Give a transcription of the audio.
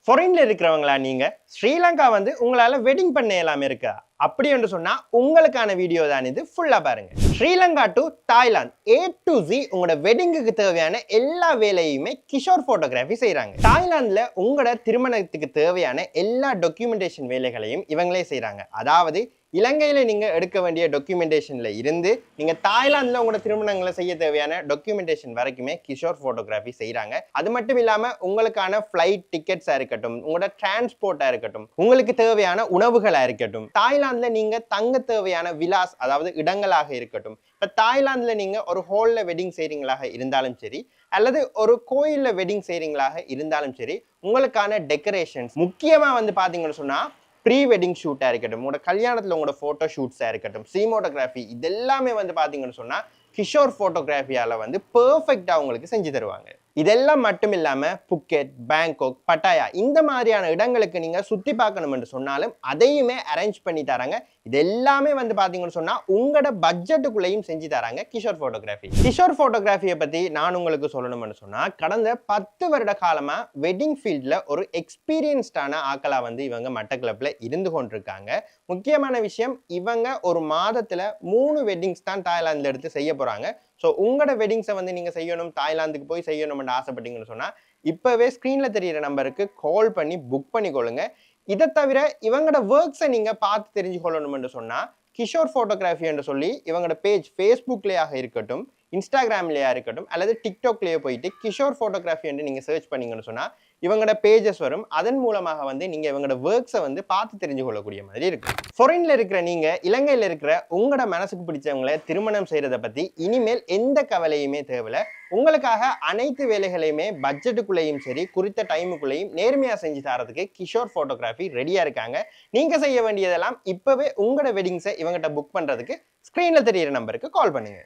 ஃபாரின்ல இருக்கிறவங்களா நீங்க? ஸ்ரீலங்கா வந்து உங்களால வெட்டிங் பண்ண இயலாம இருக்கா? அப்படி என்று சொன்னா உங்களுக்கான வீடியோ தான் இது. ஃபுல்லா பாருங்க. Sri Lanka to Thailand A to Z உங்களோட வெட்டிங்குக்கு தேவையான எல்லா வேலையுமே கிஷோர் போட்டோகிராஃபி செய்றாங்க. தாய்லாந்துல உங்களோட திருமணத்துக்கு தேவையான எல்லா டாக்குமெண்டேஷன் வேலைகளையும் இவங்களே செய்றாங்க. அதாவது இலங்கையில நீங்க எடுக்க வேண்டிய டாக்குமெண்டேஷன்ல இருந்து நீங்க தாய்லாந்துல உங்களோட திருமணங்களை செய்ய தேவையான டாக்குமெண்டேஷன் வரைக்குமே கிஷோர் போட்டோகிராஃபி செய்றாங்க. அது மட்டும் இல்லாம உங்களுக்கான ஃபிளைட் டிக்கெட்ஸா இருக்கட்டும், உங்களோட டிரான்ஸ்போர்ட்டா இருக்கட்டும், உங்களுக்கு தேவையான உணவுகளா இருக்கட்டும், தாய்லாந்துல நீங்க தங்க தேவையான விலாஸ் அதாவது இடங்களாக இருக்கட்டும். இப்ப தாய்லாந்துல நீங்க ஒரு ஹோல்ல வெட்டிங் செய்றீங்களாக இருந்தாலும் சரி, அல்லது ஒரு கோயில்ல வெட்டிங் செய்றீங்களாக இருந்தாலும் சரி, உங்களுக்கான டெக்கரேஷன்ஸ் முக்கியமா வந்து பாத்தீங்கன்னு சொன்னா ப்ரீ வெட்டிங் ஷூட்டா இருக்கட்டும், உங்களோட கல்யாணத்துல உங்களோட போட்டோ ஷூட்ஸா இருக்கட்டும், சினிமோட்டோகிராஃபி இதெல்லாமே வந்து பாத்தீங்கன்னு சொன்னா கிஷோர் போட்டோகிராஃபியால வந்து பெர்ஃபெக்ட்டா உங்களுக்கு செஞ்சு தருவாங்க. இதெல்லாம் மட்டும் இல்லாம புக்கெட், பேங்காக், பட்டாயா இந்த மாதிரியான இடங்களுக்கு நீங்க சுத்தி பார்க்கணும் என்று சொன்னாலும் அதையுமே அரேஞ்ச் பண்ணி தராங்க. இது எல்லாமே வந்து பாத்தீங்கன்னு சொன்னா உங்களோட பட்ஜெட்டுக்குள்ளேயும் செஞ்சு தராங்க கிஷோர் போட்டோகிராஃபி. கிஷோர் போட்டோகிராஃபியை பத்தி நான் உங்களுக்கு சொல்லணும்னு சொன்னா கடந்த 10 வருட காலமா வெட்டிங் ஃபீல்ட்ல ஒரு எக்ஸ்பீரியன்ஸ்டான ஆக்களா வந்து இவங்க மட்டக்களப்பில் இருந்து கொண்டிருக்காங்க. முக்கியமான விஷயம் இவங்க ஒரு மாதத்துல 3 வெட்டிங்ஸ் தான் தாய்லாந்துல எடுத்து செய்ய போறாங்க. ஸோ உங்களோட வெட்டிங்ஸை வந்து நீங்க செய்யணும், தாய்லாந்துக்கு போய் செய்யணும்னு ஆசைப்பட்டீங்கன்னு சொன்னா இப்பவே ஸ்கிரீன்ல தெரியிற நம்பருக்கு கால் பண்ணி புக் பண்ணிக்கொள்ளுங்க. இதை தவிர இவங்களோட ஒர்க்ஸை நீங்க பார்த்து தெரிஞ்சு கொள்ளணும்னு சொன்னா கிஷோர் போட்டோகிராஃபி என்று சொல்லி இவங்களோட பேஜ் ஃபேஸ்புக்லயாக இருக்கட்டும், இன்ஸ்டாகிராம்லயா இருக்கட்டும், அல்லது டிக்டாக்லயே போயிட்டு கிஷோர் போட்டோகிராஃபி என்று நீங்க சர்ச் பண்ணீங்கன்னு சொன்னா இவங்களோட பேஜஸ் வரும். அதன் மூலமாக வந்து நீங்க இவங்களோட ஒர்க்ஸை வந்து பார்த்து தெரிஞ்சு கொள்ளக்கூடிய மாதிரி இருக்கு. ஃபாரின்ல இருக்கிற நீங்க இலங்கையில இருக்கிற உங்களோட மனசுக்கு பிடிச்சவங்களை திருமணம் செய்யறதை பத்தி இனிமேல் எந்த கவலையுமே தேவையில்ல. உங்களுக்காக அனைத்து வேலைகளையுமே பட்ஜெட்டுக்குள்ளேயும் சரி, குறித்த டைமுக்குள்ளேயும் நேர்மையா செஞ்சு தரதுக்கு கிஷோர் போட்டோகிராஃபி ரெடியா இருக்காங்க. நீங்க செய்ய வேண்டியதெல்லாம் இப்பவே உங்களோட வெட்டிங்ஸை இவங்ககிட்ட புக் பண்றதுக்கு ஸ்கிரீன்ல தெரியிற நம்பருக்கு கால் பண்ணுங்க.